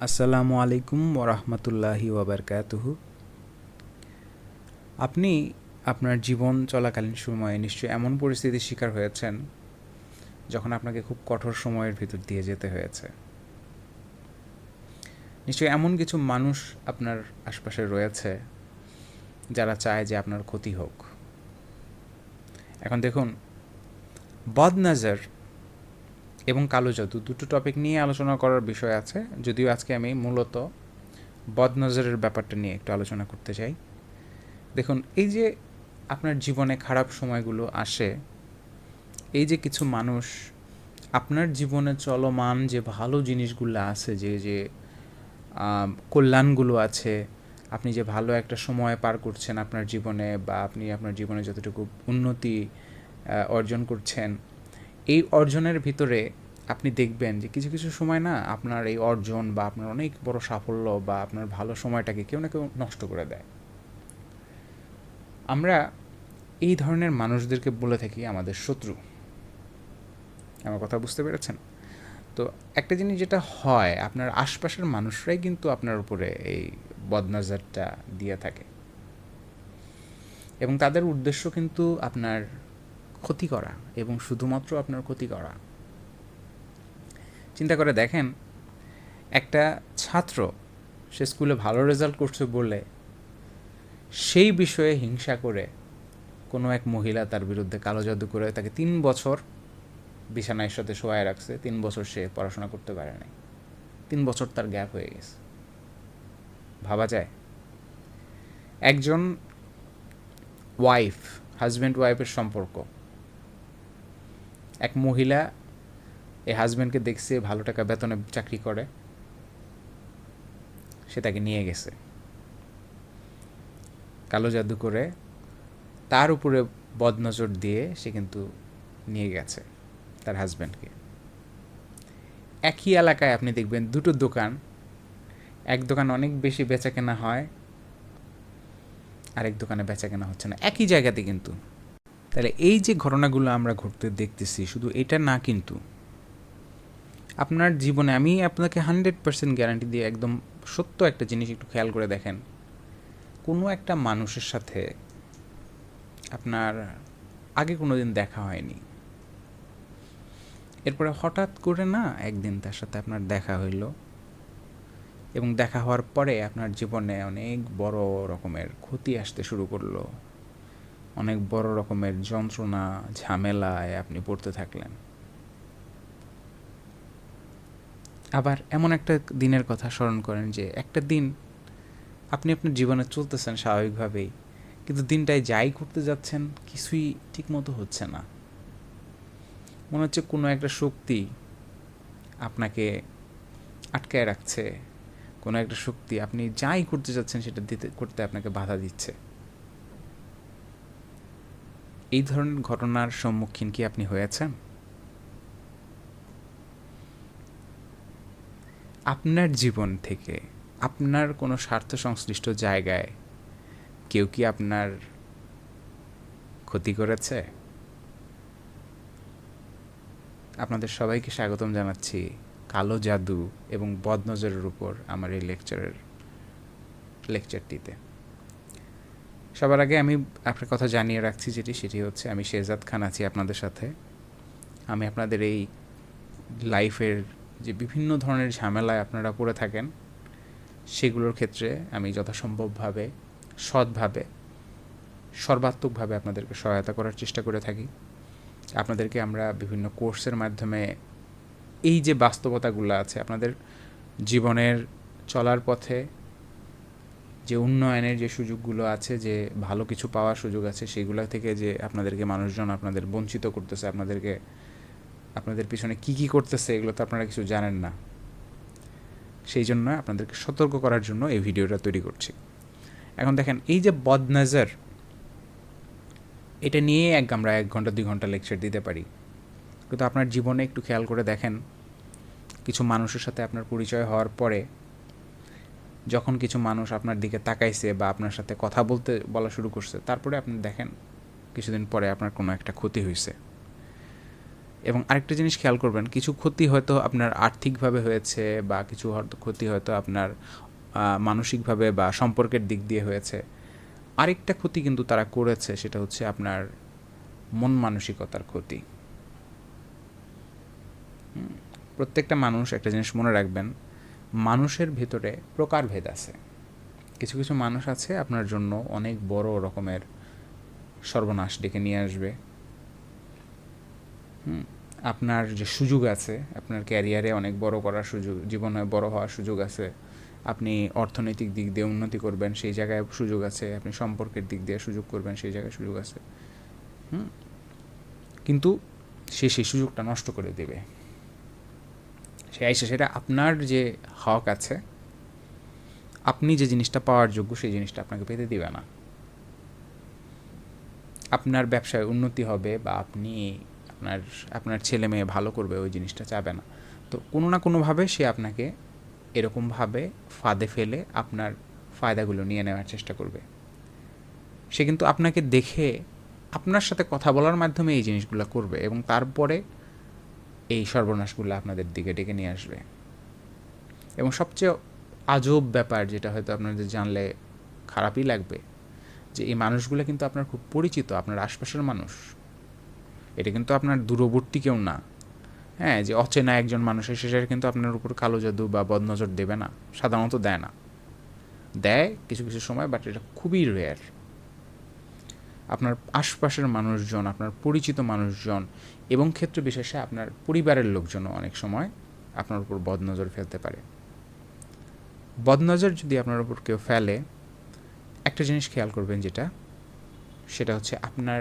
আসসালামু আলাইকুম ওরহমতুল্লাহি ওবরকাতুহু। আপনি আপনার জীবন চলাকালীন সময়ে নিশ্চয়ই এমন পরিস্থিতির শিকার হয়েছেন যখন আপনাকে খুব কঠোর সময়ের ভিতর দিয়ে যেতে হয়েছে। নিশ্চয়ই এমন কিছু মানুষ আপনার আশপাশে রয়েছে যারা চায় যে আপনার ক্ষতি হোক। এখন দেখুন, বদনজর এবং কালো জাদু দুটো টপিক নিয়ে আলোচনা করার বিষয় আছে, যদিও আজকে আমি মূলত বদনজরের ব্যাপারটা নিয়ে একটু আলোচনা করতে চাই। দেখুন, এই যে আপনার জীবনে খারাপ সময়গুলো আসে, এই যে কিছু মানুষ আপনার জীবনে চলমান যে ভালো জিনিসগুলো আছে, যে যে কল্যাণগুলো আছে, আপনি যে ভালো একটা সময় পার করছেন আপনার জীবনে, বা আপনি আপনার জীবনে যতটুকু উন্নতি অর্জন করছেন, এই অর্জনের ভিতরে আপনি দেখবেন যে কিছু কিছু সময় না আপনার এই অর্জন বা আপনার অনেক বড় সাফল্য বা আপনার ভালো সময়টাকে কেউ না কেউ নষ্ট করে দেয়। আমরা এই ধরনের মানুষদেরকে বলে থাকি আমাদের শত্রু। আমার কথা বুঝতে পেরেছেন? তো একটা জিনিস যেটা হয়, আপনার আশপাশের মানুষরাই কিন্তু আপনার উপরে এই বদনজরটা দিয়ে থাকে, এবং তাদের উদ্দেশ্য কিন্তু আপনার ক্ষতি করা, এবং শুধুমাত্র আপনার ক্ষতি করা। চিন্তা করে দেখেন, একটা ছাত্র সে স্কুলে ভালো রেজাল্ট করছে বলে সেই বিষয়ে হিংসা করে কোনো এক মহিলা তার বিরুদ্ধে কালো জাদু করে তাকে 3 বছর বিছানায় সাথে শোয়ায় রাখছে। 3 বছর সে পড়াশোনা করতে পারে নাই। 3 বছর তার গ্যাপ হয়ে গেছে। ভাবা যায়? একজন ওয়াইফ, হাজব্যান্ড ওয়াইফের সম্পর্ক, এক মহিলা এই হাজব্যান্ডকে দেখছে ভালো টাকা বেতনে চাকরি করে, সে তাকে নিয়ে গেছে কালো জাদু করে, তার উপরে বদনজর দিয়ে সে কিন্তু নিয়ে গেছে তার হাজব্যান্ডকে। একই এলাকায় আপনি দেখবেন দুটো দোকান, এক দোকান অনেক বেশি বেচা কেনা হয়, আরেক দোকানে বেচা কেনা হচ্ছে না, একই জায়গাতে কিন্তু। তাহলে এই যে ঘটনাগুলো আমরা ঘটতে দেখতেছি, শুধু এটা না, কিন্তু আপনার জীবনে আমি আপনাকে 100% গ্যারান্টি দিয়ে একদম সত্য একটা জিনিস একটু খেয়াল করে দেখেন, কোনো একটা মানুষের সাথে আপনার আগে কোনো দিন দেখা হয়নি, এরপরে হঠাৎ করে না একদিন তার সাথে আপনার দেখা হইল, এবং দেখা হওয়ার পরে আপনার জীবনে অনেক বড় রকমের ক্ষতি আসতে শুরু করলো, অনেক বড় রকমের যন্ত্রণা ঝামেলায় আপনি পড়তে থাকলেন। আবার এমন একটা দিনের কথা স্মরণ করেন যে একটা দিন আপনি আপনার জীবনে চলতেছেন স্বাভাবিকভাবেই, কিন্তু দিনটায় যাই করতে যাচ্ছেন কিছুই ঠিকমতো হচ্ছে না। মনে হচ্ছে কোনো একটা শক্তি আপনাকে আটকায় রাখছে, কোনো একটা শক্তি আপনি যাই করতে যাচ্ছেন সেটা করতে আপনাকে বাধা দিচ্ছে। এই ধরনের ঘটনার সম্মুখীন কি আপনি হয়েছেন? আপনার জীবন থেকে আপনার কোনো স্বার্থ সংশ্লিষ্ট জায়গায় কেউ কি আপনার ক্ষতি করেছে? আপনাদের সবাইকে স্বাগতম জানাচ্ছি কালো জাদু এবং বদনজরের উপর আমার এই লেকচারটিতে। সবার আগে আমি আপনার কথা জানিয়ে রাখছি, সেটি হচ্ছে আমি শেহজাদ খান আছি আপনাদের সাথে। আমি আপনাদের এই লাইফের যে বিভিন্ন ধরনের ঝামেলায় আপনারা পড়ে থাকেন, সেগুলোর ক্ষেত্রে আমি যথাসম্ভবভাবে, সৎভাবে, সর্বাত্মকভাবে আপনাদেরকে সহায়তা করার চেষ্টা করে থাকি। আপনাদেরকে আমরা বিভিন্ন কোর্সের মাধ্যমে এই যে বাস্তবতাগুলো আছে আপনাদের জীবনের চলার পথে, যে উন্নয়নের যে সুযোগগুলো আছে, যে ভালো কিছু পাওয়ার সুযোগ আছে, সেগুলো থেকে যে আপনাদেরকে মানুষজন আপনাদের বঞ্চিত করতেছে, আপনাদের পিছনে কী কী করতেছে এগুলো তো আপনারা কিছু জানেন না। সেই জন্য আপনাদেরকে সতর্ক করার জন্য এই ভিডিওটা তৈরি করছি। এখন দেখেন, এই যে বদনজর, এটা নিয়ে আমরা 1 ঘন্টা 2 ঘন্টা লেকচার দিতে পারি, কিন্তু আপনার জীবনে একটু খেয়াল করে দেখেন, কিছু মানুষের সাথে আপনার পরিচয় হওয়ার পরে যখন কিছু মানুষ আপনার দিকে তাকাইছে বা আপনার সাথে কথা বলা শুরু করছে, তারপরে আপনি দেখেন কিছুদিন পরে আপনার কোনো একটা ক্ষতি হয়েছে। এবং আরেকটা জিনিস খেয়াল করবেন, কিছু ক্ষতি হয়তো আপনার আর্থিকভাবে হয়েছে বা কিছু হয়তো ক্ষতি হয়তো আপনার মানসিকভাবে বা সম্পর্কের দিক দিয়ে হয়েছে। আরেকটা ক্ষতি কিন্তু তারা করেছে, সেটা হচ্ছে আপনার মন মানসিকতার ক্ষতি। প্রত্যেকটা মানুষ, একটা জিনিস মনে রাখবেন, মানুষের ভেতরে প্রকারভেদ আছে। কিছু কিছু মানুষ আছে আপনার জন্য অনেক বড় রকমের সর্বনাশ ডেকে নিয়ে আসবে। আপনার যে সুযোগ আছে, আপনার ক্যারিয়ারে অনেক বড় করার সুযোগ, জীবনে বড় হওয়ার সুযোগ আছে, আপনি অর্থনৈতিক দিক দিয়ে উন্নতি করবেন সেই জায়গায় সুযোগ আছে, আপনি সম্পর্কের দিক দিয়ে সুযোগ করবেন সেই জায়গায় সুযোগ আছে। কিন্তু সে সেই সুযোগটা নষ্ট করে দেবে। সে আইসে, সেটা আপনার যে হক আছে, আপনি যে জিনিসটা পাওয়ার যোগ্য সেই জিনিসটা আপনাকে পেতে দিবে না। আপনার ব্যবসায় উন্নতি হবে বা আপনি আপনার আপনার ছেলে মেয়ে ভালো করবে, ওই জিনিসটা চাবে না। তো কোনো না কোনোভাবে সে আপনাকে এরকমভাবে ফাঁদে ফেলে আপনার ফায়দাগুলো নিয়ে নেওয়ার চেষ্টা করবে। সে কিন্তু আপনাকে দেখে আপনার সাথে কথা বলার মাধ্যমে এই জিনিসগুলো করবে এবং তারপরে এই সর্বনাশগুলো আপনাদের দিকে ডেকে নিয়ে আসবে। এবং সবচেয়ে আজব ব্যাপার, যেটা হয়তো আপনাদের জানলে খারাপই লাগবে, যে এই মানুষগুলো কিন্তু আপনার খুব পরিচিত, আপনার আশপাশের মানুষ। এটা কিন্তু আপনার দূরবর্তী কেউ না। হ্যাঁ, যে অচেনা একজন মানুষ এসে সেটা কিন্তু আপনার উপর কালো জাদু বা বদনজর দেবে না, সাধারণত দেয় না। দেয় কিছু কিছু সময়, বাট এটা খুবই রেয়ার। আপনার আশপাশের মানুষজন, আপনার পরিচিত মানুষজন এবং ক্ষেত্র বিশেষে আপনার পরিবারের লোকজনও অনেক সময় আপনার উপর বদনজর ফেলতে পারে। বদনজর যদি আপনার উপর কেউ ফেলে, একটা জিনিস খেয়াল করবেন, সেটা হচ্ছে আপনার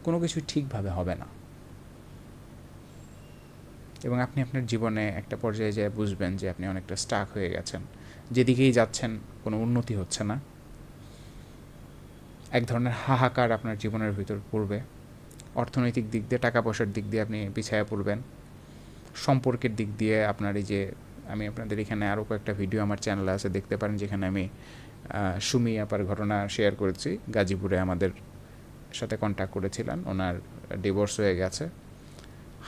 কোনো কিছু ঠিকভাবে হবে না এবং আপনি আপনার জীবনে একটা পর্যায়ে যেয়ে বুঝবেন যে আপনি অনেকটা স্টাক হয়ে গেছেন, যেদিকেই যাচ্ছেন কোনো উন্নতি হচ্ছে না। এক ধরনের হাহাকার আপনার জীবনের ভিতর পড়বে। অর্থনৈতিক দিক দিয়ে, টাকা পয়সার দিক দিয়ে আপনি পিছায়া পড়বেন। সম্পর্কের দিক দিয়ে আপনার এই যে, আমি আপনাদের এখানে আরও কয়েকটা ভিডিও আমার চ্যানেলে আছে, দেখতে পারেন, যেখানে আমি সুমি আপার ঘটনা শেয়ার করেছি। গাজীপুরে আমাদের সাথে কন্ট্যাক্ট করেছিলেন, ওনার ডিভোর্স হয়ে গেছে।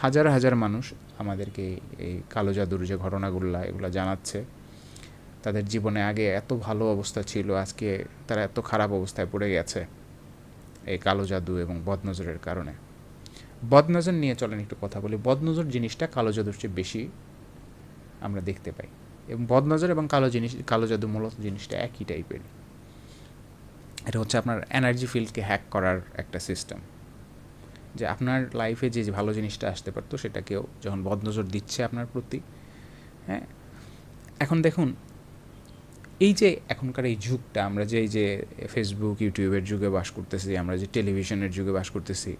হাজার হাজার মানুষ আমাদেরকে এই কালো জাদুর যে ঘটনাগুলো এগুলো জানাচ্ছে। তাদের জীবনে আগে এত ভালো অবস্থা ছিল, আজকে তারা এত খারাপ অবস্থায় পড়ে গেছে এই কালো জাদু এবং বদনজরের কারণে। বদনজর নিয়ে চলেন একটু কথা বলি। বদনজর জিনিসটা কালো জাদুর চেয়ে বেশি আমরা দেখতে পাই, এবং বদনজর এবং কালো জাদু মূলত জিনিসটা একই টাইপের। এটা হচ্ছে আপনার এনার্জি ফিল্ডকে হ্যাক করার একটা সিস্টেম, যে আপনার লাইফে যে ভালো জিনিসটা আসতে পারতো সেটা কেউ যখন বদনজর দিচ্ছে আপনার প্রতি। হ্যাঁ, এখন দেখুন, এই যে এখনকার এই যুগটা, আমরা যে এই যে ফেসবুক ইউটিউবের যুগে বাস করতেছি, আমরা যে টেলিভিশনের যুগে বাস করতেছি,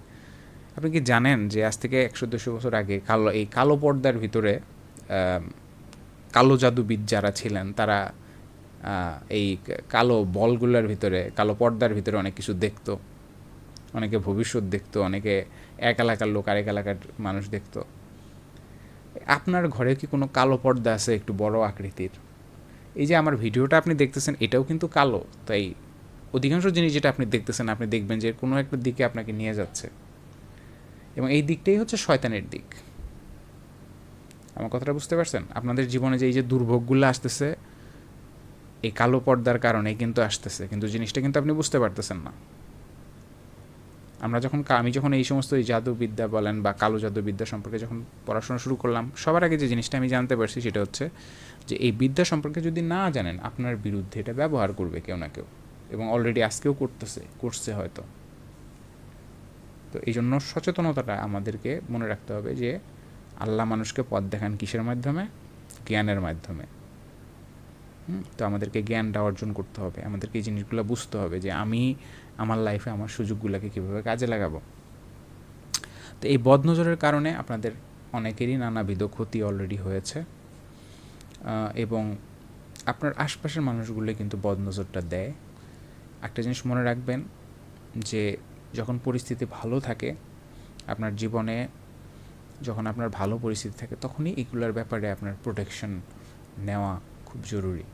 আপনি কি জানেন যে আজ থেকে 100-200 বছর আগে এই কালো পর্দার ভিতরে কালো জাদুবিদ যারা ছিলেন, তারা এই কালো বলগুলোর ভিতরে, কালো পর্দার ভিতরে অনেক কিছু দেখতো। অনেকে ভবিষ্যৎ দেখতো, অনেকে এক এলাকার লোক আরেক এলাকার মানুষ দেখতো। আপনার ঘরে কি কোনো কালো পর্দা আছে একটু বড় আকৃতির? এই যে আমার ভিডিওটা আপনি দেখতেছেন, এটাও কিন্তু কালো। তাই অধিকাংশ জিনিস যেটা আপনি দেখতেছেন, আপনি দেখবেন যে কোনো একটা দিকে আপনাকে নিয়ে যাচ্ছে, এবং এই দিকটাই হচ্ছে শয়তানের দিক। আমার কথাটা বুঝতে পারছেন? আপনাদের জীবনে যে এই যে দুর্ভোগগুলো আসতেছে, এই কালো পর্দার কারণে কিন্তু আসতেছে, কিন্তু জিনিসটা কিন্তু আপনি বুঝতে পারতেছেন না। আমি যখন এই সমস্ত এই জাদুবিদ্যা বলেন বা কালো জাদুবিদ্যা সম্পর্কে যখন পড়াশোনা শুরু করলাম, সবার আগে যে জিনিসটা আমি জানতে পারছি সেটা হচ্ছে যে এই বিদ্যা সম্পর্কে যদি না জানেন, আপনার বিরুদ্ধে এটা ব্যবহার করবে কেউ না কেউ, এবং অলরেডি আজকেও করছে হয়তো। তো এই জন্য সচেতনতাটা আমাদেরকে মনে রাখতে হবে যে আল্লাহ মানুষকে পথ দেখান কিসের মাধ্যমে? জ্ঞানের মাধ্যমে। তো আমাদেরকে জ্ঞানটা অর্জন করতে হবে, আমাদেরকে এই জিনিসগুলো বুঝতে হবে যে আমি আমার লাইফে আমার সুযোগগুলোকে কীভাবে কাজে লাগাবো। তো এই বদনজরের কারণে আপনাদের অনেকেরই নানাবিধ ক্ষতি অলরেডি হয়েছে, এবং আপনার আশপাশের মানুষগুলো কিন্তু বদনজরটা দেয়। একটা জিনিস মনে রাখবেন, যে যখন পরিস্থিতি ভালো থাকে আপনার জীবনে, যখন আপনার ভালো পরিস্থিতি থাকে, তখনই এগুলোর ব্যাপারে আপনার প্রোটেকশন নেওয়া খুব জরুরি।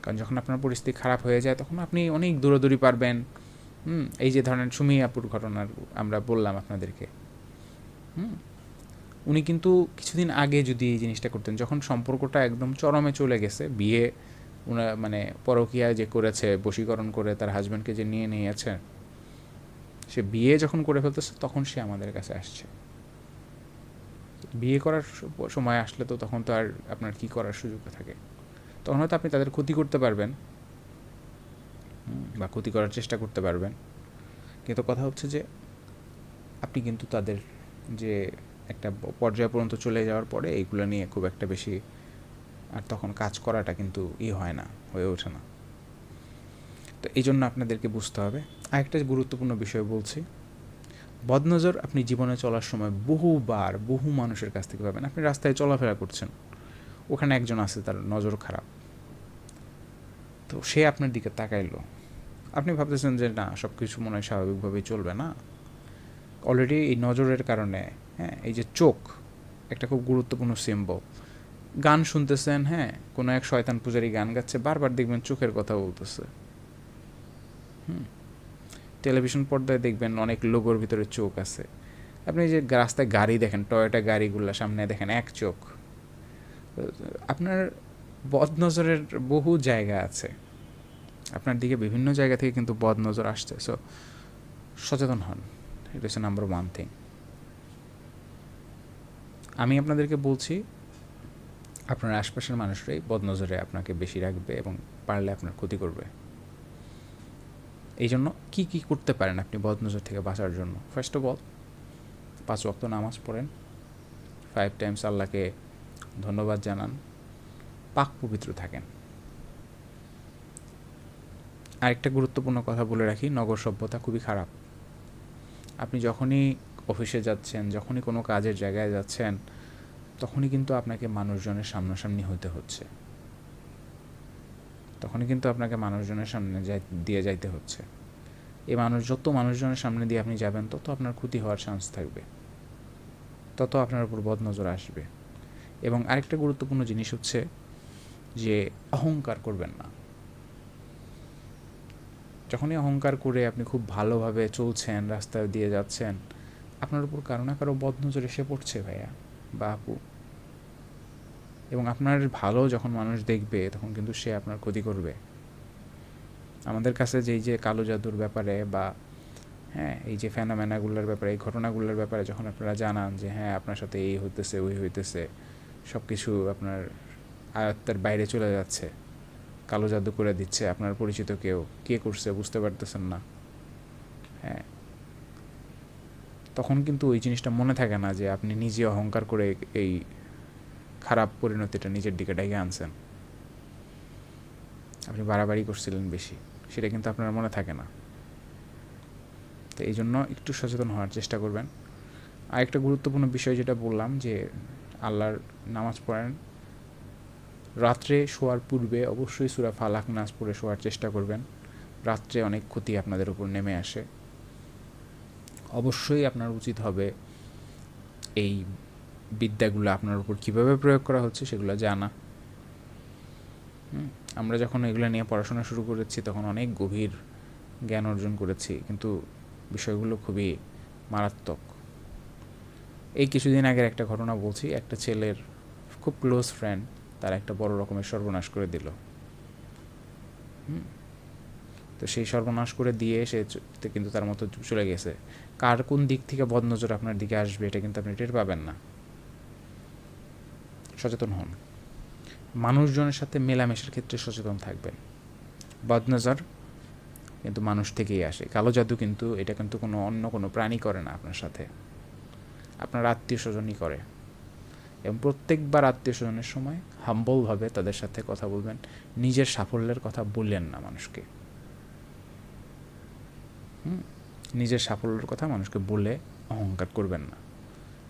কারণ যখন আপনার পরিস্থিতি খারাপ হয়ে যায়, তখন আপনি অনেক দৌড়াদৌড়ি পারবেন। এই যে ধরেন সুমি আপুর ঘটনার আমরা বললাম আপনাদেরকে, উনি কিন্তু কিছুদিন আগে যদি এই জিনিসটা করতেন, যখন সম্পর্কটা একদম চরমে চলে গেছে, বিয়ে মানে পরকীয়া যে করেছে, বশীকরণ করে তার হাজব্যান্ডকে যে নিয়ে নিয়েছে, সে বিয়ে যখন করে ফেলতেছে তখন সে আমাদের কাছে আসছে। বিয়ে করার সময় আসলে তো তখন তো আর আপনার কী করার সুযোগ থাকে, তখন হয়তো আপনি তাদের ক্ষতি করতে পারবেন বা ক্ষতি করার চেষ্টা করতে পারবেন, কিন্তু কথা হচ্ছে যে আপনি কিন্তু তাদের যে একটা পর্যায় পর্যন্ত চলে যাওয়ার পরে এইগুলো নিয়ে খুব একটা বেশি আর তখন কাজ করাটা কিন্তু হয় না, হয়ে ওঠে না। তো এই জন্য আপনাদেরকে বুঝতে হবে। আরেকটা গুরুত্বপূর্ণ বিষয় বলছি, বদনজর আপনি জীবনে চলার সময় বহুবার বহু মানুষের কাছ থেকে পাবেন। আপনি রাস্তায় চলাফেরা করছেন, ওখানে একজন আছে তার নজর খারাপ, তো সে আপনার দিকে তাকাইলো, আপনি ভাবতেছেন যে না সব কিছু মনে হয় স্বাভাবিকভাবেই চলবে না, অলরেডি এই নজরের কারণে, হ্যাঁ, এই যে চোখ একটা খুব গুরুত্বপূর্ণ সিম্বল। গান শুনতেছেন, হ্যাঁ, কোনো এক শয়তান পূজারি গান গাচ্ছে, বারবার দেখবেন চোখের কথা বলতেছে। টেলিভিশন পর্দায় দেখবেন অনেক লোগোর ভিতরে চোখ আছে। আপনি যে রাস্তায় গাড়ি দেখেন, টয়োটা গাড়িগুলো সামনে দেখেন এক চোখ। আপনার বদনজরের বহু জায়গা আছে, আপনার দিকে বিভিন্ন জায়গা থেকে কিন্তু বদনজর আসছে। সো সচেতন হন, এটা হচ্ছে নাম্বার 1 থিং। আমি আপনাদেরকে বলছি, আপনার আশপাশের মানুষরাই বদনজরে আপনাকে বেশি রাখবে এবং পারলে আপনার ক্ষতি করবে। এই জন্য কী কী করতে পারেন আপনি বদনজর থেকে বাঁচার জন্য? ফার্স্ট অফ অল 5 ওয়াক্ত নামাজ পড়েন, 5 টাইমস আল্লাহকে ধন্যবাদ জানান, পাক পবিত্র থাকেন। আরেকটা গুরুত্বপূর্ণ কথা বলে রাখি, নগর সভ্যতা খুবই খারাপ। আপনি যখনই অফিসে যাচ্ছেন, যখনই কোনো কাজের জায়গায় যাচ্ছেন, তখনই কিন্তু আপনাকে মানুষজনের সামনাসামনি হতে হচ্ছে, তখনই কিন্তু আপনাকে মানুষজনের সামনে দিয়ে যাইতে হচ্ছে। এই যত মানুষজনের সামনে দিয়ে আপনি যাবেন, তত আপনার ক্ষতি হওয়ার চান্স থাকবে, তত আপনার উপর বদনজর আসবে। এবং আরেকটা গুরুত্বপূর্ণ জিনিস হচ্ছে যে অহংকার করবেন না। যখনই অহংকার করে আপনি খুব ভালোভাবে চলছেন, রাস্তা দিয়ে যাচ্ছেন, আপনার উপর কারো না কারো বদনজর এসে পড়ছে ভাইয়া বা আপু। এবং আপনার ভালো যখন মানুষ দেখবে, তখন কিন্তু সে আপনার ক্ষতি করবে। আমাদের কাছে যে কালো জাদুর ব্যাপারে বা হ্যাঁ এই যে ফেনামেনাগুলোর ব্যাপারে, এই ঘটনাগুলোর ব্যাপারে যখন আপনারা জানান যে হ্যাঁ আপনার সাথে এই হইতেছে ওই হইতেছে, সব কিছু আপনার আয়ত্তের বাইরে চলে যাচ্ছে, কালো জাদু করে দিচ্ছে আপনার পরিচিত কেউ, কে করছে বুঝতে পারতেছেন না, হ্যাঁ, তখন কিন্তু ওই জিনিসটা মনে থাকে না যে আপনি নিজে অহংকার করে এই খারাপ পরিণতিটা নিজের দিকে ডেকে আনছেন, আপনি বাড়াবাড়ি করছিলেন বেশি, সেটা কিন্তু আপনার মনে থাকে না। তো এই জন্য একটু সচেতন হওয়ার চেষ্টা করবেন। আরেকটা গুরুত্বপূর্ণ বিষয় যেটা বললাম যে আল্লাহর নামাজ পড়েন, রাত্রে শোয়ার পূর্বে অবশ্যই সূরা ফালাক নাস পড়ে শোয়ার চেষ্টা করবেন। রাত্রে অনেক ক্ষতি আপনাদের উপর নেমে আসে। অবশ্যই আপনার উচিত হবে এই বিদ্যাগুলো আপনার উপর কীভাবে প্রয়োগ করা হচ্ছে সেগুলো জানা। আমরা যখন এগুলো নিয়ে পড়াশোনা শুরু করেছি তখন অনেক গভীর জ্ঞান অর্জন করেছি, কিন্তু বিষয়গুলো খুবই মারাত্মক। এই কিছুদিন আগের একটা ঘটনা বলছি, একটা ছেলের খুব ক্লোজ ফ্রেন্ড তার একটা বড় রকমের সর্বনাশ করে দিল। তো সেই সর্বনাশ করে দিয়ে সে কিন্তু তার মতো চলে গেছে। কার কোন দিক থেকে বদনজর আপনার দিকে আসবে এটা কিন্তু আপনি টের পাবেন না। সচেতন হন, মানুষজনের সাথে মেলামেশার ক্ষেত্রে সচেতন থাকবেন। বদনজর কিন্তু মানুষ থেকেই আসে, কালো জাদু কিন্তু এটা কিন্তু অন্য কোনো প্রাণী করে না আপনার সাথে, আপনার আত্মীয় স্বজনই করে। এবং প্রত্যেকবার আত্মীয় স্বজনের সময় হাম্বলভাবে তাদের সাথে কথা বলবেন, নিজের সাফল্যের কথা বললেন না মানুষকে। নিজের সাফল্যের কথা মানুষকে বলে অহংকার করবেন না।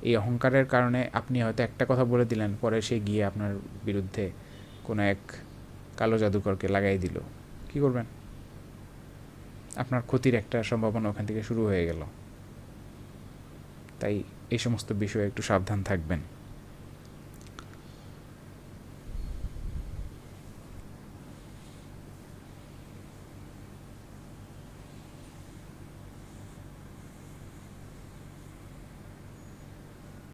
এই অহংকারের কারণে আপনি হয়তো একটা কথা বলে দিলেন, পরে সে গিয়ে আপনার বিরুদ্ধে কোনো এক কালো জাদুকরকে লাগাই দিল, কী করবেন? আপনার ক্ষতির একটা সম্ভাবনা ওখান থেকে শুরু হয়ে গেল। তাই এই সমস্ত বিষয়ে একটু সাবধান থাকবেন।